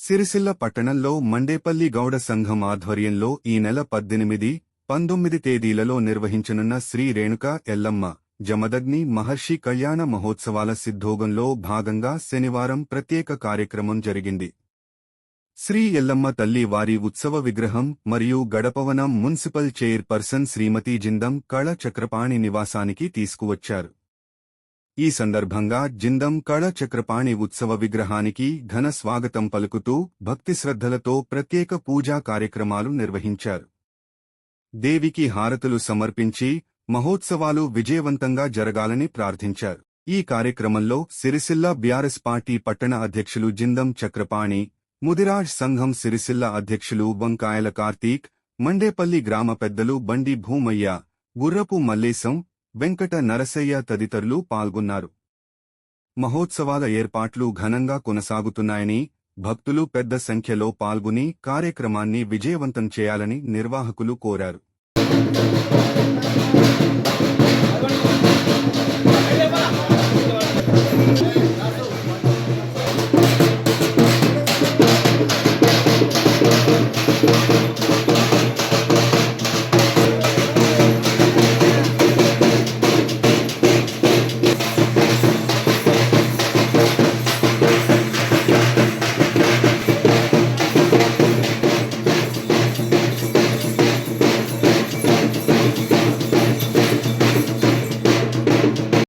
సిరిసిల్ల పట్టణంలో మండేపల్లి గౌడ సంఘం ఆధ్వర్యంలో ఈ నెల 18, 19 తేదీలలో నిర్వహించనున్న శ్రీ రేణుకా ఎల్లమ్మ జమదగ్ని మహర్షి కళ్యాణ మహోత్సవాల సిద్ధోగంలో భాగంగా శనివారం ప్రత్యేక కార్యక్రమం జరిగింది. శ్రీ ఎల్లమ్మ తల్లి వారి ఉత్సవ విగ్రహం మరియు గడపవనం మున్సిపల్ చైర్పర్సన్ శ్రీమతి జిందం కళ చక్రపాణి నివాసానికి తీసుకువచ్చారు. ఈ సందర్భంగా జిందం కళ చక్రపాణి ఉత్సవ విగ్రహానికి ఘన స్వాగతం పలుకుతూ భక్తి శ్రద్ధలతో ప్రత్యేక పూజా కార్యక్రమాలు నిర్వహించారు. దేవికి హారతులు సమర్పించి మహోత్సవాలు విజయవంతంగా జరగాలని ప్రార్థించారు. ఈ కార్యక్రమంలో సిరిసిల్ల బీఆర్ఎస్ పార్టీ పట్టణ అధ్యక్షులు జిందం చక్రపాణి, ముదిరాజ్ సంఘం సిరిసిల్ల అధ్యక్షులు వంకాయల కార్తీక్, మండేపల్లి గ్రామ పెద్దలు బండి భూమయ్య, గుర్రపు మల్లేశం, వెంకట నరసయ్య తదితరులు పాల్గొన్నారు. మహోత్సవాల ఏర్పాట్లు ఘనంగా కొనసాగుతున్నాయని, భక్తులు పెద్ద సంఖ్యలో పాల్గొని కార్యక్రమాన్ని విజయవంతం చేయాలని నిర్వాహకులు కోరారు.